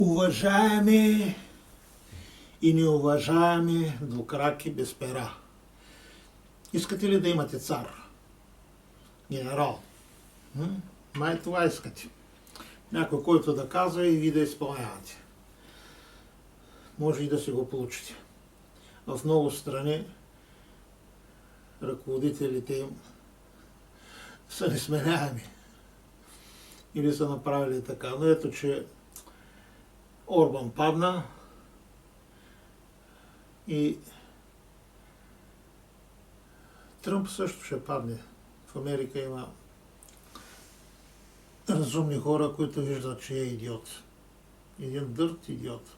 Уважаеми и неуважаеми двукраки без пера, искате ли да имате цар? Генерал? Май това искате. Някой, който да казва и ви да изпълнявате. Може и да си го получите. В много страни ръководителите им са несменяеми. Или са направили така. Но ето, че Орбан падна и Тръмп също ще падне. В Америка има разумни хора, които виждат, че е идиот. Един дърт идиот.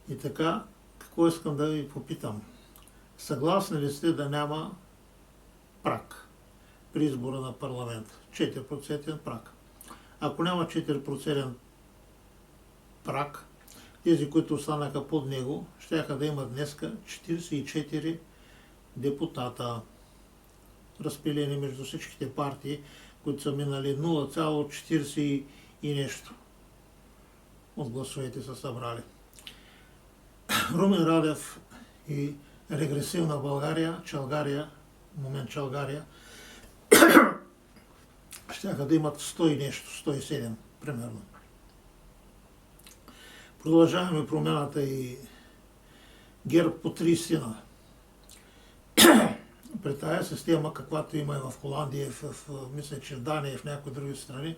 И така, какво искам да ви попитам? Съгласни ли сте да няма праг при избора на парламент? 4% праг. Ако няма 4% праг, тези, които останаха под него, щяха да имат днеска 44 депутата, разпилени между всичките партии, които са минали 0,40 и нещо от гласовете са събрали. Румен Радев и регресивна България, Чалгария, щяха да имат 100 и нещо, 107 примерно. Продължаваме промената и ГЕРБ по 30. При тая система, каквато има и в Холандия, мисля, че в Дания и в някои други страни,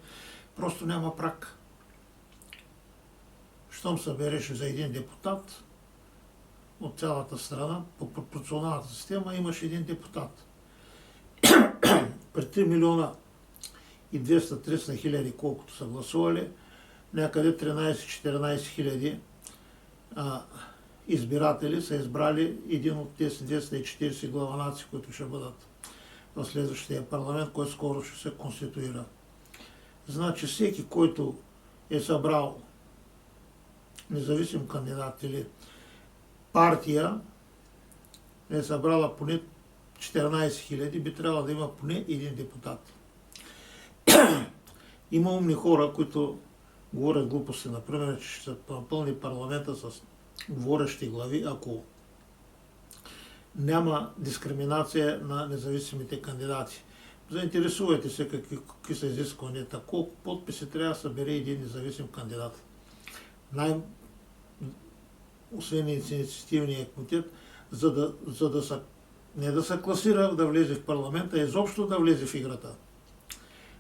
просто няма праг. Щом събереш за един депутат от цялата страна, по пропорционалната система имаш един депутат. При 3 милиона и 200-300 хиляди, колкото са гласували, някъде 13-14 хиляди избиратели са избрали един от тези 240 главанаци, които ще бъдат в следващия парламент, който скоро ще се конституира. Значи всеки, който е събрал независим кандидат или партия, е събрала поне 14 хиляди, би трябвало да има поне един депутат. Има умни хора, които говорят глупости, например, че ще се напълни парламента с говорещи глави, ако няма дискриминация на независимите кандидати. Заинтересувайте се какви са изискванията, колко подписи трябва да събере един независим кандидат. Освен инициативния комитет, за да са, не да се класира да влезе в парламента, а изобщо да влезе в играта.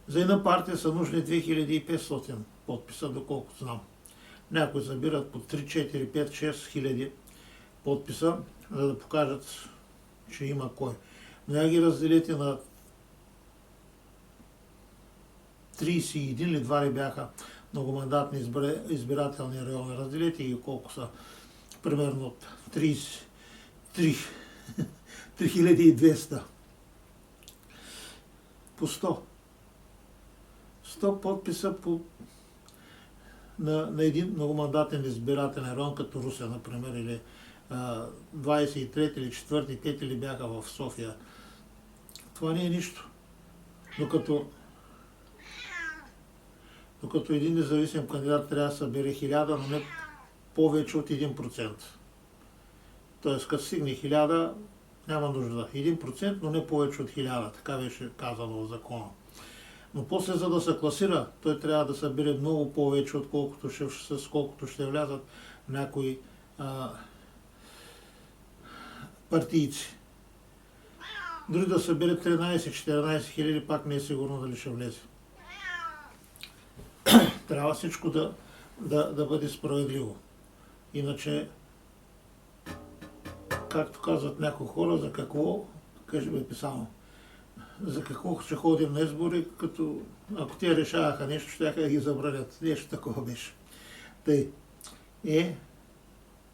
За една партия са нужни 2500 подписа, доколкото знам. Някои събират по 3, 4, 5, 6 хиляди подписа, за да покажат, че има кой. Но я ги разделите на 31 или 2 ли бяха многомандатни избирателни райони. Разделете ги колко са. Примерно 3200 по 100. 100 подписа на един многомандатен избирателен район, като Русе, например, или 23 или 4, 5 или бяха в София. Това не е нищо. Докато един независим кандидат трябва да събере 1000, но не повече от 1%. Тоест, като стигне 1000, няма нужда. 1%, но не повече от 1000. Така беше казано в закона. Но после, за да се класира, той трябва да събере много повече, отколкото ще влязат някои партийци. Дори да събере 13-14 хиляди, пак не е сигурно дали ще влезе. Трябва всичко да бъде справедливо. Иначе, както казват някои хора, за какво, кажи бе писано, за какво ще ходим на избори, като ако те решаваха нещо, ще да ги забранят. Нещо такова беше. Тъй.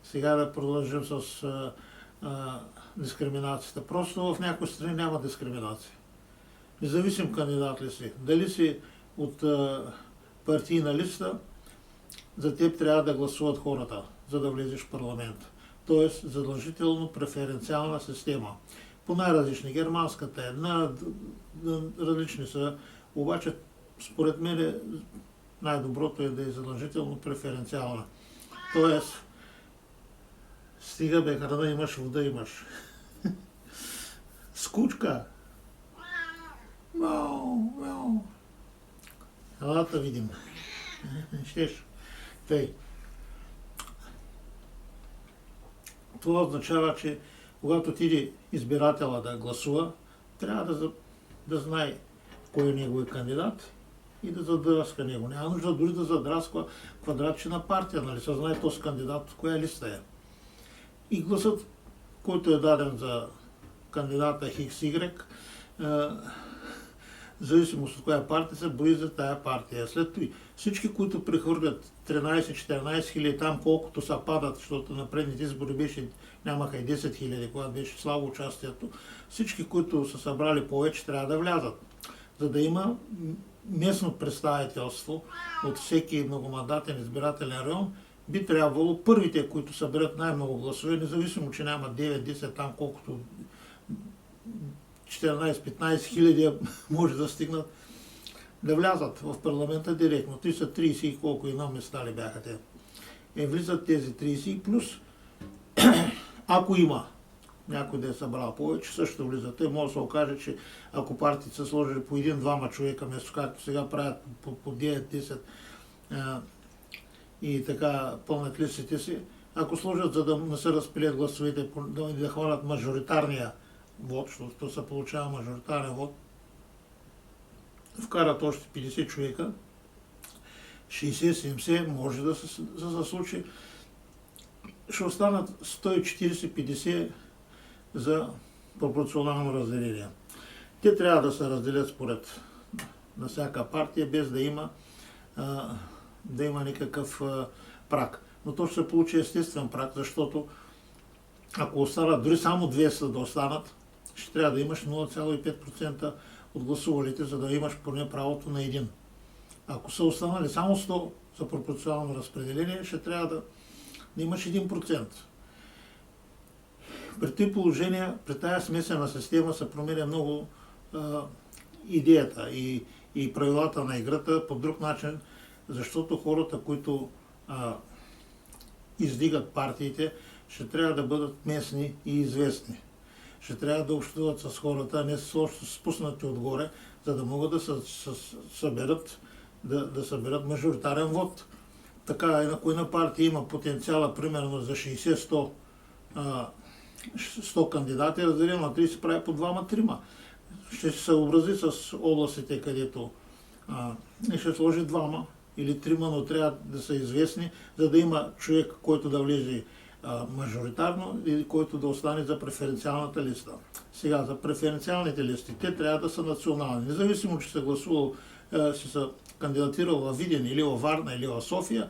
Сега да продължим с дискриминацията. Просто в някои страни няма дискриминация. Независим кандидат ли си, дали си от партийна листа, за теб трябва да гласуват хората, за да влезеш в парламент. Тоест задължително преференциална система. По най-различни. Германската една, различни са. Обаче, според мен, най-доброто е да е задължително преференциална. Тоест, стига бе храна имаш, вода имаш. Скучка. Мяу, мяу. Елата видим. Щеш. Тъй. Това означава, че когато отиде избирателя да гласува, трябва да знае кой е неговия кандидат и да задраска него. Няма нужда дори да задрасква квадратче на партия, нали? Се знае този кандидат от коя листа е. И гласът, който е даден за кандидата XY, в зависимост от коя партия се брои за тая партия. След това всички, които прехвърлят 13-14 хиляди, там колкото са падат, защото на предните избори беше, нямаха и 10 хиляди, когато беше слабо участието, всички, които са събрали повече, трябва да влязат. За да има местно представителство от всеки многомандатен избирателен район, би трябвало първите, които съберат най-много гласове, независимо, че няма 9-10 там, колкото 14-15 хиляди може да стигнат, да влязат в парламента директно. Те са 30 и колко и на места ли бяха те. Влизат тези 30 плюс, ако има някой да е събрал повече, също влизат. Те може да се окаже, че ако партиите са сложили по един-двама човека, вместо както сега правят по 9-10 и така пълнат листите си, ако сложат, за да не се разпилят гласовете, да хванат мажоритарния вод, защото се получава мажоритарен вод, вкарат още 50 човека, 60-70 може да се случи, ще останат 140-50 за пропорционално разделение. Те трябва да се разделят според на всяка партия, без да има никакъв праг. Но то ще се получи естествен праг, защото ако останат, дори само 200 да останат, ще трябва да имаш 0,5% от гласувалите, за да имаш поне правото на един. Ако са останали само 100 за пропорционално разпределение, ще трябва да имаш 1%. При тези положения, при тази смесена система се променя много идеята и правилата на играта по друг начин, защото хората, които издигат партиите, ще трябва да бъдат местни и известни. Ще трябва да общуват с хората, а не спуснати отгоре, за да могат да съберат, да съберат мажоритарен вод. Така, ако една партия има потенциала примерно за 60-100 кандидати, разделено на 30 се прави по 2-3. Ще се съобрази с областите, където ще сложи 2 или 3, но трябва да са известни, за да има човек, който да влезе мажоритарно и който да остане за преференциалната листа. Сега, за преференциалните листи, те трябва да са национални. Независимо, че са гласувал, си са кандидатирал във Видин или във Варна или в София,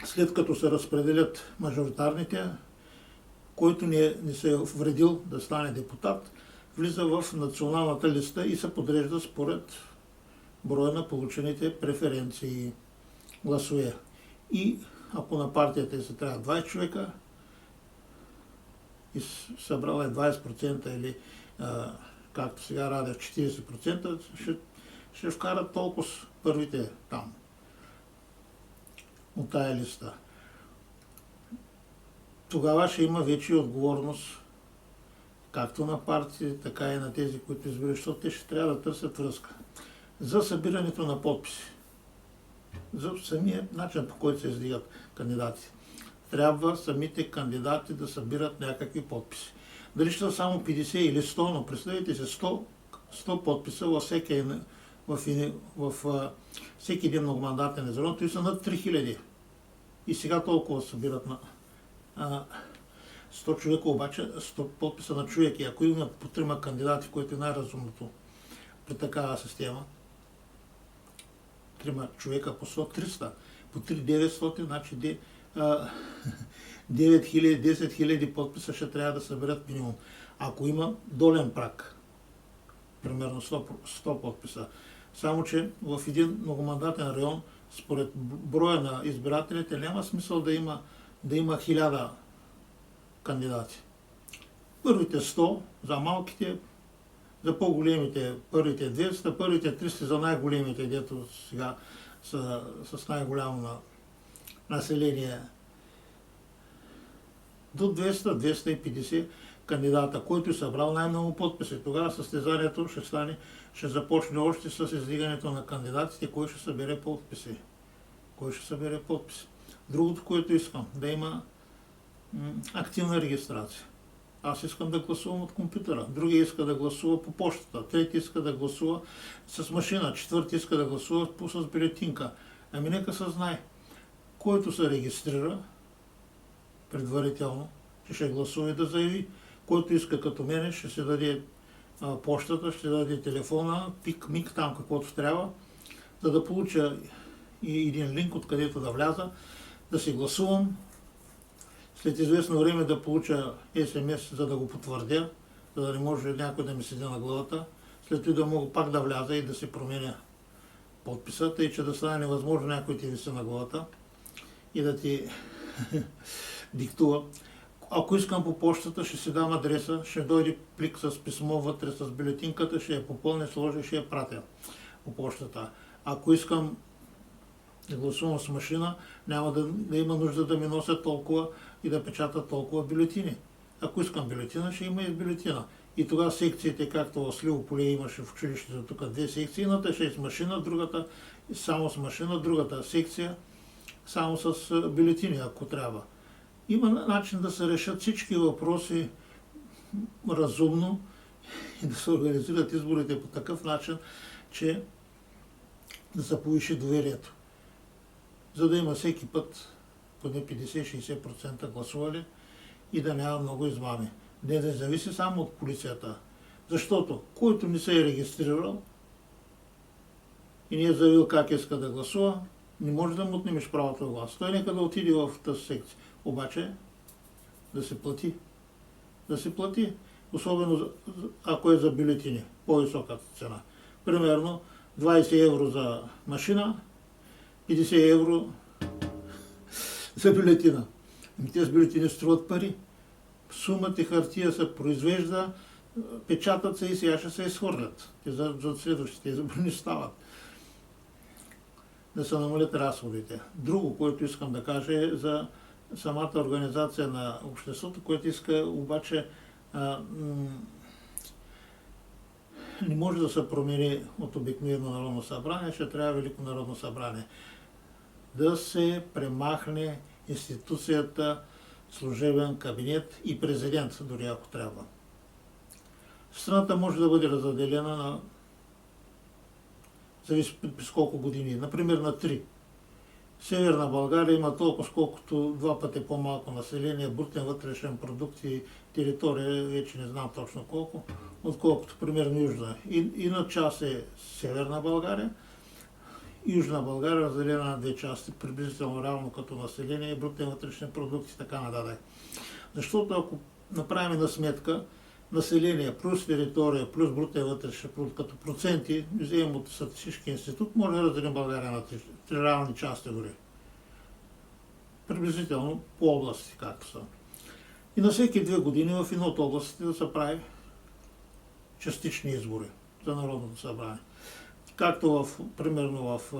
след като се разпределят мажоритарните, който не се е вредил да стане депутат, влиза в националната листа и се подрежда според броя на получените преференции гласове. И ако на партията се трябва 20 човека и събрала е 20% или както сега Радев 40%, ще вкарат толкова първите там от тая листа. Тогава ще има вече отговорност както на партии, така и на тези, които избират, защото те ще трябва да търсят връзка. За събирането на подписи, за самия начин, по който се издигат кандидати. Трябва самите кандидати да събират някакви подписи. Дали ще са само 50 или 100, но представете се 100 подписа във всеки един многомандатен район, той са над 3000. И сега толкова събират на 100 човека, обаче 100 подписа на човек. И ако има по 3 кандидати, което е най-разумното при такава система, 3 човека по 100, 300, по 3-900, значи 9000, 10 000 подписа ще трябва да съберат минимум. Ако има долен праг, примерно 100 подписа, само че в един многомандатен район, според броя на избирателите, няма смисъл да има 1000 кандидати. Първите 100 за малките За по-големите първите 200, първите 300 за най-големите, дето сега са с най-голямо население. До 200-250 кандидата, който е събрал най-много подписи. Тогава състезанието ще започне още с издигането на кандидатите, кой ще събере подписи. Другото, което искам, да има активна регистрация. Аз искам да гласувам от компютъра, другия иска да гласува по почтата, трети иска да гласува с машина, четвърти иска да гласува с бюлетинка. Ами нека се знае, който се регистрира предварително, ще гласува и да заяви. Който иска като мене, ще се даде почтата, ще даде телефона, пик-мик, там каквото трябва, за да получа и един линк, откъдето да вляза, да си гласувам. След известно време да получа СМС, за да го потвърдя, за да не може някой да ми седи на главата. След това да мога пак да вляза и да се променя подписата и че да стане невъзможно някой ти виси на главата и да ти диктува. Ако искам по почтата, ще си дам адреса, ще дойде плик с писмо вътре с бюлетинката, ще я попълня, сложа, ще я пратя по почтата. Ако искам да гласувам с машина, няма да има нужда да ми носят толкова и да печатат толкова бюлетини. Ако искам бюлетина, ще има и бюлетина. И тогава секциите, както в Сливополе имаше в училището, тук 2 секции, едната ще е с машина, другата само с машина, другата секция само с бюлетини, ако трябва. Има начин да се решат всички въпроси разумно и да се организират изборите по такъв начин, че да се повиши доверието. За да има всеки път поне 50-60% гласували и да няма много измами. Не да зависи само от полицията. Защото който не се е регистрирал и не е заявил как иска да гласува, не може да му отнемеш правото на глас. Той нека да отиде в тази секция. Обаче да се плати. Да се плати. Особено ако е за бюлетини. По-високата цена. Примерно 20 евро за машина, 50 евро за бюлетина. Тези бюлетини струват пари. Сумата и хартия се произвежда, печатат се и сега ще се изхвърлят. Те за следващите избори не стават. Да се намалят разходите. Друго, което искам да кажа е за самата организация на обществото, което иска обаче не може да се промени от обикновено народно събрание, ще трябва Велико народно събрание. Да се премахне институцията служебен кабинет и президент, дори ако трябва. Страната може да бъде разделена на зависи през колко години, например на 3. Северна България има толкова, сколкото 2 пъти по-малко население, брутен вътрешен продукт и територия, вече не знам точно колко, отколкото примерно Южна. И на част е Северна България, Южна България разделена на 2 части, приблизително равно като население, брутен вътрешен продукт и така нататък. Защото ако направим на сметка, население плюс територия плюс брутен вътрешен продукт като проценти, вземем от Статистическия институт, може да разделим България на 3 равни части дори. Приблизително по области, както са. И на всеки 2 години в една от областите да се прави частични избори за Народното събрание. Както примерно в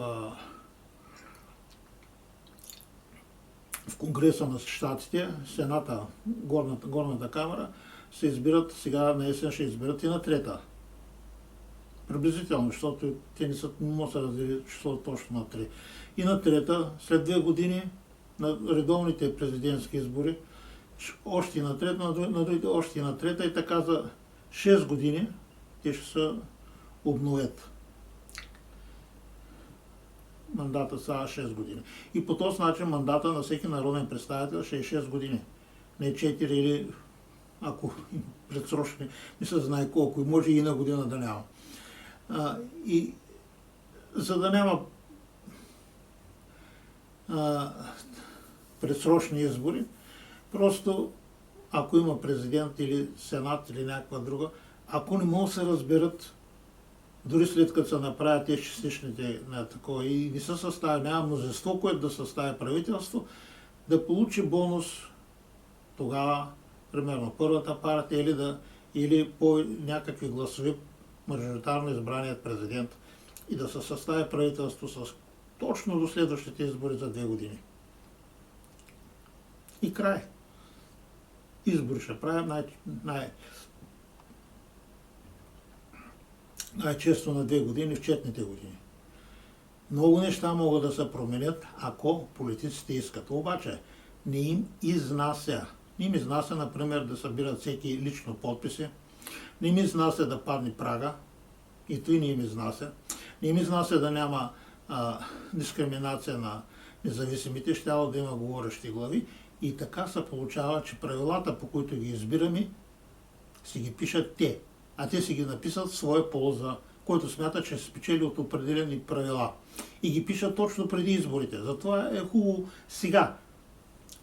Конгреса на Щатите, Сената, горната камера, се избират, сега на есен ще избират и на 3-та. Приблизително, защото те не могат да се раздели числото точно на 3. И на 3-та, след 2 години, на редовните президентски избори, още и на 3-та, на другите още и на 3-та и така за 6 години те ще се обновят. Мандата са 6 години. И по този начин мандата на всеки народен представител ще е 6 години. Не 4 или ако предсрочни, не се знае колко, и може и на година да няма. И за да няма предсрочни избори, просто ако има президент или сенат или някаква друга, ако не могат да се разберат, дори след като се направят тези частичните на такова и не се съставя, няма множество, което да състави правителство, да получи бонус тогава, примерно първата партия или по някакви гласове мажоритарно избраният президент и да се състави правителство с точно до следващите избори за 2 години. И край. Избори ще правим най-често на 2 години, в четните години. Много неща могат да се променят, ако политиците искат. Обаче не им изнася. Не им изнася, например, да събират всеки лично подписи. Не им изнася да падне прага. И той не им изнася. Не им изнася да няма дискриминация на независимите, щяло да има говорещи глави. И така се получава, че правилата, по които ги избираме, си ги пишат те. А те си ги написат в своя полза, който смята, че се спечели от определени правила. И ги пишат точно преди изборите. Затова е хубаво сега,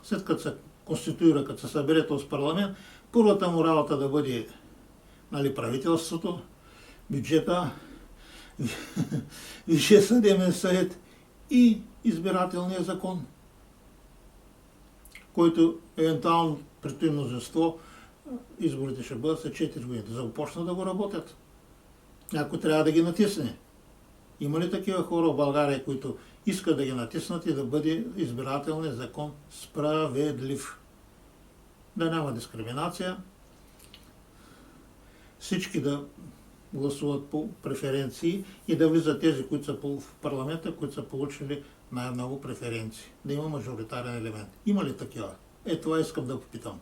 след като се конституира, като се събере този парламент, първата му работа да бъде правителството, бюджета, Висшия съдебен съвет и избирателния закон, който евентуално при това мнозинство изборите ще бъдат след 4 години. Да започнат да го работят. Някой трябва да ги натисне. Има ли такива хора в България, които искат да ги натиснат и да бъде избирателният закон справедлив? Да няма дискриминация, всички да гласуват по преференции и да влизат тези, които са в парламента, които са получили най-много преференции. Да има мажоритарен елемент. Има ли такива? Това искам да попитам.